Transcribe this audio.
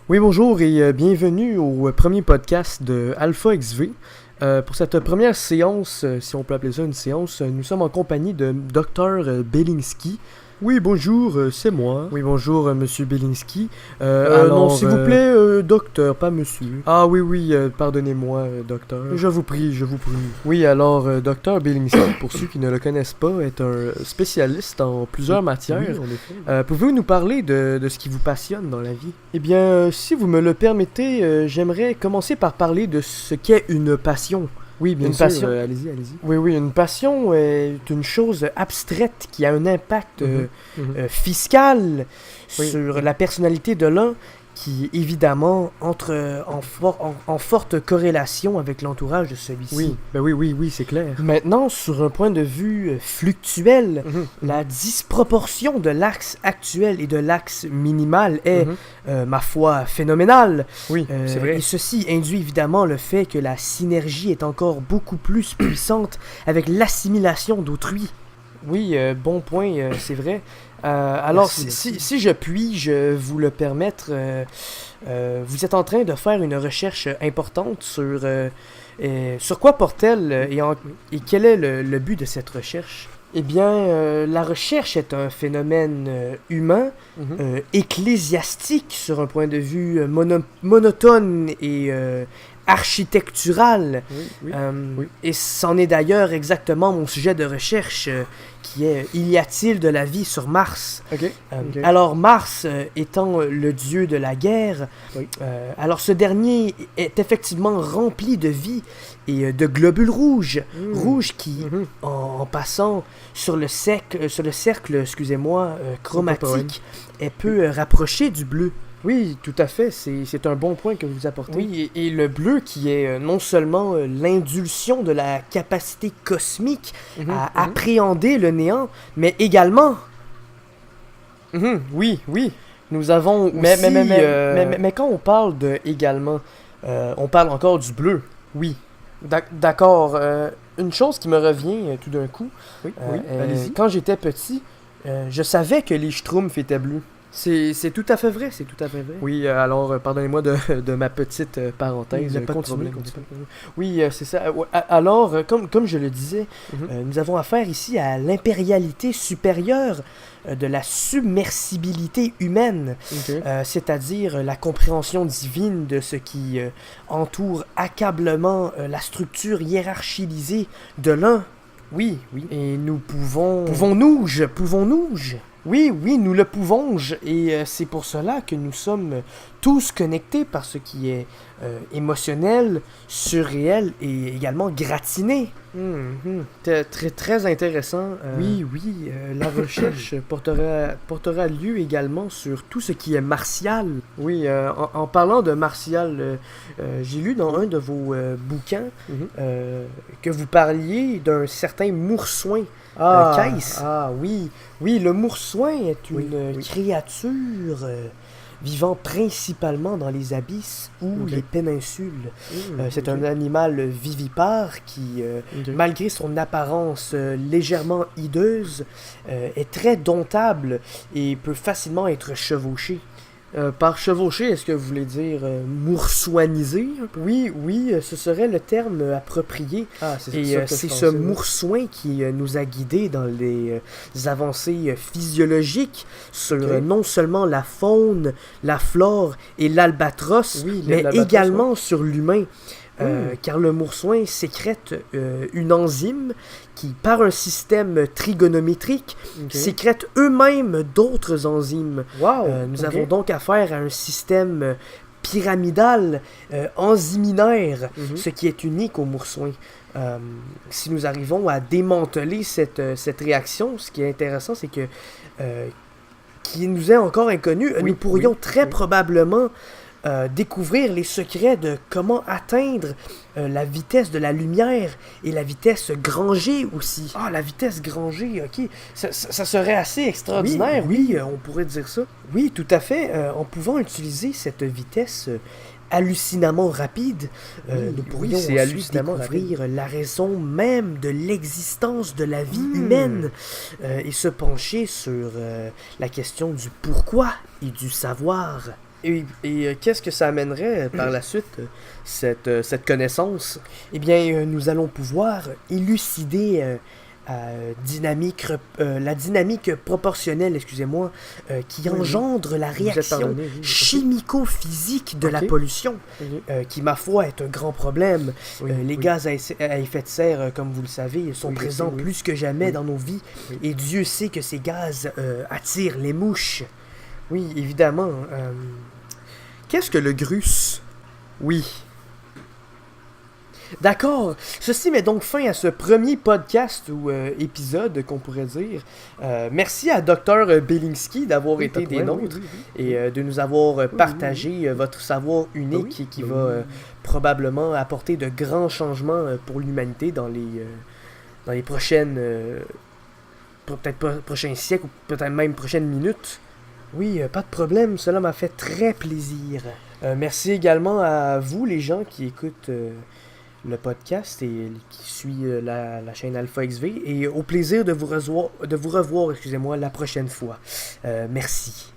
Oui, bonjour et bienvenue au premier podcast de Alpha XV. Pour cette première séance, si on peut appeler ça une séance, nous sommes en compagnie de Dr Belinsky. Oui, bonjour, c'est moi. Oui, bonjour, monsieur Belinsky. Non, s'il vous plaît, docteur, pas monsieur. Ah oui, oui, pardonnez-moi, docteur. Je vous prie, je vous prie. Oui, alors, docteur Belinsky, pour ceux qui ne le connaissent pas, est un spécialiste en plusieurs matières. Oui, en effet. Pouvez-vous nous parler de ce qui vous passionne dans la vie? Eh bien, si vous me le permettez, j'aimerais commencer par parler de ce qu'est une passion. Oui, bien sûr. Passion. Allez-y, allez-y. Oui, oui, une passion est une chose abstraite qui a un impact fiscal sur la personnalité de l'un qui, évidemment, entre en forte corrélation avec l'entourage de celui-ci. Oui, ben oui, c'est clair. Maintenant, sur un point de vue fluctuel, la disproportion de l'axe actuel et de l'axe minimal est, ma foi, phénoménale. Oui, c'est vrai. Et ceci induit évidemment le fait que la synergie est encore beaucoup plus puissante avec l'assimilation d'autrui. Oui, bon point, c'est vrai. Alors, si je puis-je vous le permettre, vous êtes en train de faire une recherche importante sur quoi porte-t-elle et quel est le but de cette recherche? Eh bien, la recherche est un phénomène humain, ecclésiastique sur un point de vue monotone et architectural. Oui. Et c'en est d'ailleurs exactement mon sujet de recherche qui est « Y a-t-il de la vie sur Mars ?» Alors Mars étant le dieu de la guerre, alors ce dernier est effectivement rempli de vie et de globules rouges, qui, en passant sur le cercle chromatique, est peu rapproché du bleu. Oui, tout à fait, c'est un bon point que vous apportez. Oui, et le bleu qui est non seulement l'indulsion de la capacité cosmique à appréhender le néant, mais également... Oui, nous avons aussi... Mais quand on parle de également, on parle encore du bleu. Oui. D'accord, une chose qui me revient tout d'un coup, allez-y. Quand j'étais petit, je savais que les schtroumpfs étaient bleus. C'est tout à fait vrai, c'est tout à fait vrai. Oui, alors, pardonnez-moi de ma petite parenthèse. Continue. Oui, c'est ça. Alors, comme je le disais, nous avons affaire ici à l'impérialité supérieure de la submersibilité humaine, c'est-à-dire la compréhension divine de ce qui entoure accablement la structure hiérarchisée de l'un. Oui. Et nous Pouvons-nous? Oui, nous le pouvons, et c'est pour cela que nous sommes tous connectés par ce qui est émotionnel, surréel et également gratiné. Très intéressant. Oui, la recherche portera lieu également sur tout ce qui est martial. Oui, en parlant de martial, j'ai lu dans un de vos bouquins que vous parliez d'un certain Moursoin. Oui, le Moursoin est une créature vivant principalement dans les abysses ou les péninsules. C'est un animal vivipare qui, malgré son apparence légèrement hideuse, est très domptable et peut facilement être chevauché. Par chevaucher, est-ce que vous voulez dire moursoiniser? Oui, ce serait le terme approprié. C'est ce moursoin qui nous a guidés dans les avancées physiologiques sur non seulement la faune, la flore et l'albatros, mais également sur l'humain. Car le moursoin sécrète une enzyme qui, par un système trigonométrique, sécrète eux-mêmes d'autres enzymes. Nous avons donc affaire à un système pyramidal, enzyminaire, ce qui est unique au moursoin. Si nous arrivons à démanteler cette réaction, ce qui est intéressant, c'est que qui nous est encore inconnu, nous pourrions très probablement découvrir les secrets de comment atteindre la vitesse de la lumière et la vitesse Granger aussi. La vitesse Granger, ok. Ça serait assez extraordinaire, on pourrait dire ça. Oui, tout à fait. En pouvant utiliser cette vitesse hallucinamment rapide, nous pourrions ensuite découvrir la raison même de l'existence de la vie humaine et se pencher sur la question du pourquoi et du savoir. qu'est-ce que ça amènerait par la suite, cette connaissance? Eh bien, nous allons pouvoir élucider la dynamique proportionnelle, excusez-moi, qui engendre la réaction chimico-physique de la pollution, qui, ma foi, est un grand problème. Les gaz à effet de serre, comme vous le savez, sont présents plus que jamais dans nos vies, et Dieu sait que ces gaz attirent les mouches. Oui, évidemment. Qu'est-ce que le grus? Oui. D'accord. Ceci met donc fin à ce premier podcast ou épisode, qu'on pourrait dire. Merci à Dr. Belinsky d'avoir été des nôtres et de nous avoir partagé votre savoir unique qui va probablement apporter de grands changements pour l'humanité dans les prochaines... peut-être pas prochains siècles ou peut-être même prochaines minutes. Oui, pas de problème, cela m'a fait très plaisir. Merci également à vous, les gens qui écoutent le podcast et qui suivent la chaîne Alpha XV. Et au plaisir de vous revoir, la prochaine fois. Merci.